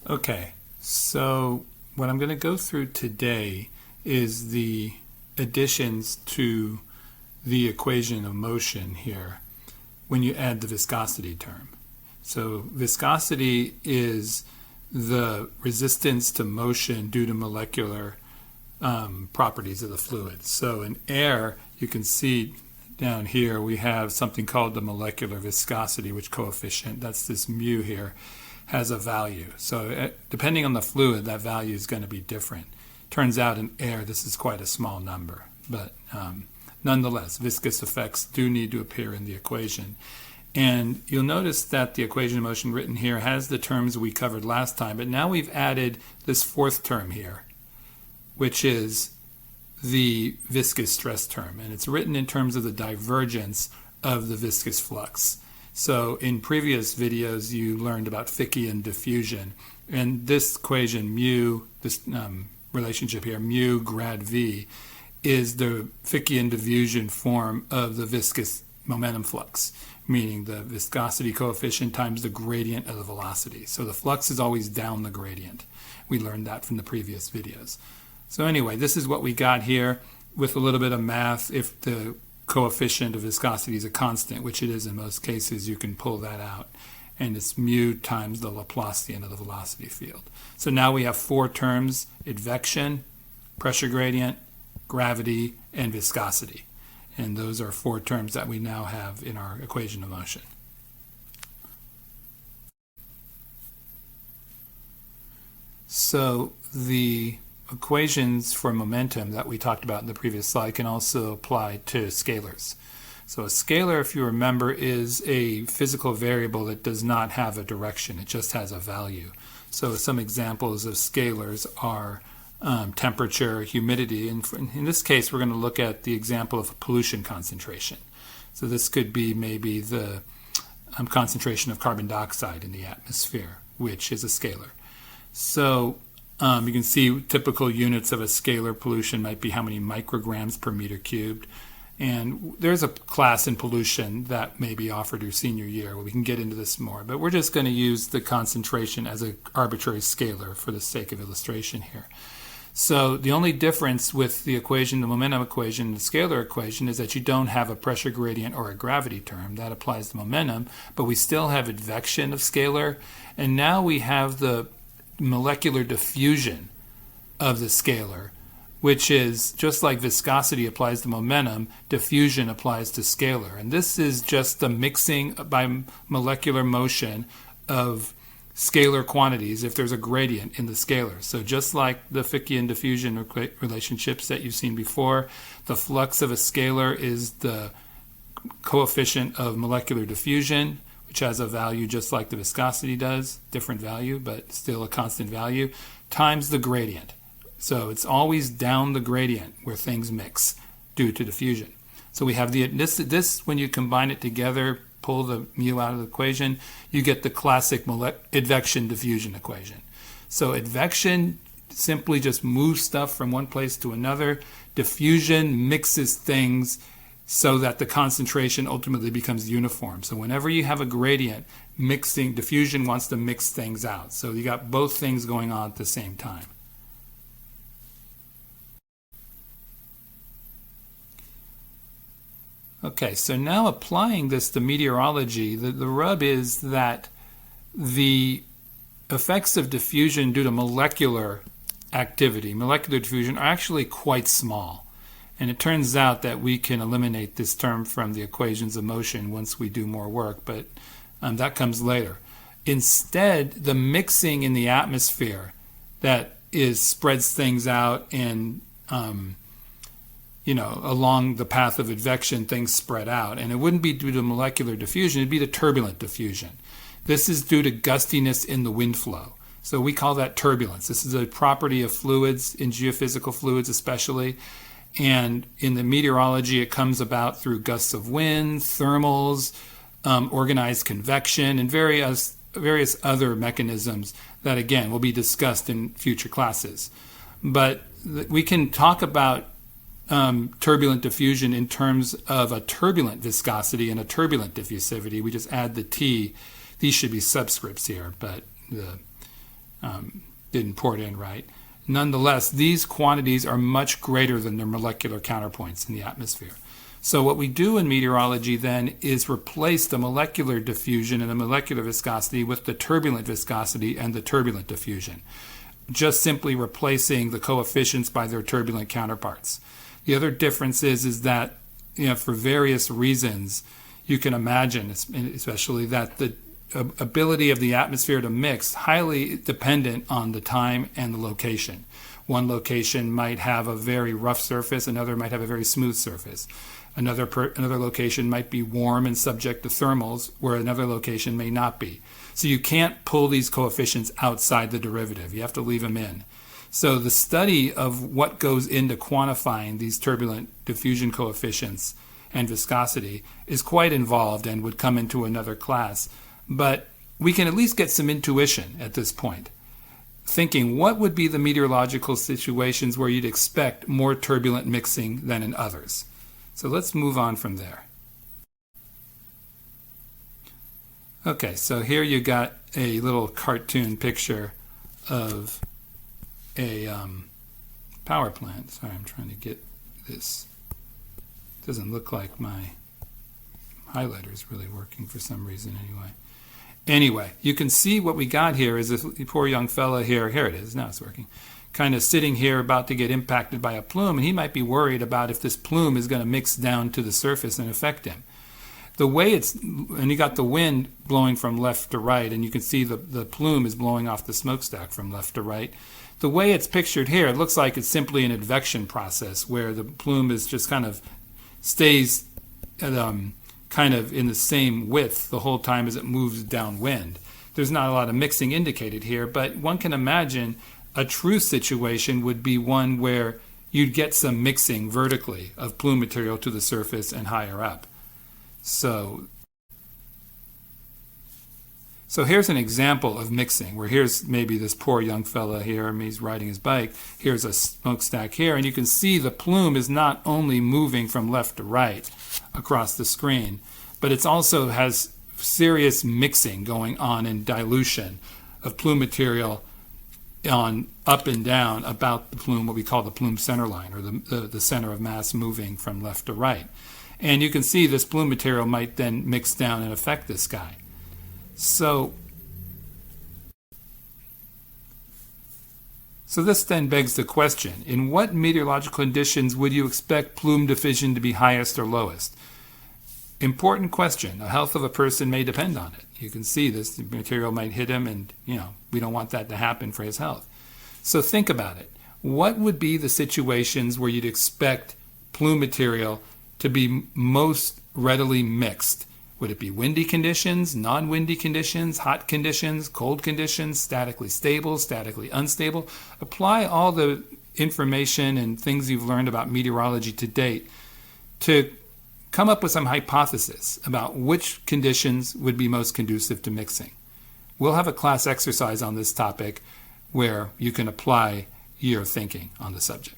Okay, so what I'm going to go through today is the additions to the equation of motion here when you add the viscosity term. So viscosity is the resistance to motion due to molecular properties of the fluid. So in air, you can see down here we have something called the molecular viscosity, which coefficient, that's this mu here, has a value. So depending on the fluid, that value is going to be different. Turns out in air this is quite a small number, but nonetheless, viscous effects do need to appear in the equation. And you'll notice that the equation of motion written here has the terms we covered last time, but now we've added this fourth term here, which is the viscous stress term, and it's written in terms of the divergence of the viscous flux. So in previous videos you learned about Fickian diffusion, and this equation mu, this relationship here, mu grad V, is the Fickian diffusion form of the viscous momentum flux, meaning the viscosity coefficient times the gradient of the velocity. So the flux is always down the gradient. We learned that from the previous videos. So anyway, this is what we got here with a little bit of math. If the coefficient of viscosity is a constant, which it is in most cases, you can pull that out. And it's mu times the Laplacian of the velocity field. So now we have four terms: advection, pressure gradient, gravity, and viscosity. And those are four terms that we now have in our equation of motion. So the equations for momentum that we talked about in the previous slide can also apply to scalars. So a scalar, if you remember, is a physical variable that does not have a direction. It just has a value. So some examples of scalars are temperature, humidity, and in this case we're going to look at the example of pollution concentration. So this could be maybe the concentration of carbon dioxide in the atmosphere, which is a scalar. So you can see typical units of a scalar pollution might be how many micrograms per meter cubed. And there's a class in pollution that may be offered your senior year where we can get into this more, but we're just going to use the concentration as an arbitrary scalar for the sake of illustration here. So the only difference with the equation, the momentum equation, and the scalar equation is that you don't have a pressure gradient or a gravity term. That applies to momentum, but we still have advection of scalar, and now we have the molecular diffusion of the scalar, which is just like viscosity applies to momentum, diffusion applies to scalar. And this is just the mixing by molecular motion of scalar quantities if there's a gradient in the scalar. So just like the Fickian diffusion relationships that you've seen before, the flux of a scalar is the coefficient of molecular diffusion, which has a value just like the viscosity does, different value, but still a constant value, times the gradient. So it's always down the gradient where things mix due to diffusion. So we have this when you combine it together, pull the mu out of the equation, you get the classic advection diffusion equation. So advection simply just moves stuff from one place to another. Diffusion mixes things so that the concentration ultimately becomes uniform. So whenever you have a gradient, diffusion wants to mix things out. So you got both things going on at the same time. Okay, so now applying this to meteorology, the rub is that the effects of diffusion due to molecular activity, molecular diffusion, are actually quite small. And it turns out that we can eliminate this term from the equations of motion once we do more work, but that comes later. Instead, the mixing in the atmosphere that spreads things out and along the path of advection, things spread out. And it wouldn't be due to molecular diffusion, it'd be the turbulent diffusion. This is due to gustiness in the wind flow. So we call that turbulence. This is a property of fluids, in geophysical fluids especially. And in the meteorology, it comes about through gusts of wind, thermals, organized convection, and various other mechanisms that, again, will be discussed in future classes. But we can talk about turbulent diffusion in terms of a turbulent viscosity and a turbulent diffusivity. We just add the T. These should be subscripts here, but didn't port in right. Nonetheless, these quantities are much greater than their molecular counterpoints in the atmosphere. So what we do in meteorology then is replace the molecular diffusion and the molecular viscosity with the turbulent viscosity and the turbulent diffusion, just simply replacing the coefficients by their turbulent counterparts. The other difference is that, for various reasons, you can imagine, especially that the ability of the atmosphere to mix highly dependent on the time and the location. One location might have a very rough surface, another might have a very smooth surface. Another location might be warm and subject to thermals, where another location may not be. So you can't pull these coefficients outside the derivative. You have to leave them in. So the study of what goes into quantifying these turbulent diffusion coefficients and viscosity is quite involved and would come into another class. But we can at least get some intuition at this point, thinking what would be the meteorological situations where you'd expect more turbulent mixing than in others. So let's move on from there. Okay, so here you got a little cartoon picture of a power plant. Sorry, I'm trying to get this. It doesn't look like my highlighter is really working for some reason anyway. Anyway, you can see what we got here is this poor young fella here. Here it is. Now it's working. Kind of sitting here about to get impacted by a plume, and he might be worried about if this plume is going to mix down to the surface and affect him. The way and you got the wind blowing from left to right, and you can see the plume is blowing off the smokestack from left to right. The way it's pictured here, it looks like it's simply an advection process where the plume is just kind of stays kind of in the same width the whole time as it moves downwind. There's not a lot of mixing indicated here, but one can imagine a true situation would be one where you'd get some mixing vertically of plume material to the surface and higher up. So here's an example of mixing, where here's maybe this poor young fella here, and he's riding his bike. Here's a smokestack here, and you can see the plume is not only moving from left to right across the screen, but it also has serious mixing going on and dilution of plume material on up and down about the plume, what we call the plume center line, or the center of mass moving from left to right. And you can see this plume material might then mix down and affect this guy. So this then begs the question, in what meteorological conditions would you expect plume diffusion to be highest or lowest? Important question. The health of a person may depend on it. You can see this material might hit him, and we don't want that to happen for his health. So think about it. What would be the situations where you'd expect plume material to be most readily mixed? Would it be windy conditions, non-windy conditions, hot conditions, cold conditions, statically stable, statically unstable? Apply all the information and things you've learned about meteorology to date to come up with some hypothesis about which conditions would be most conducive to mixing. We'll have a class exercise on this topic where you can apply your thinking on the subject.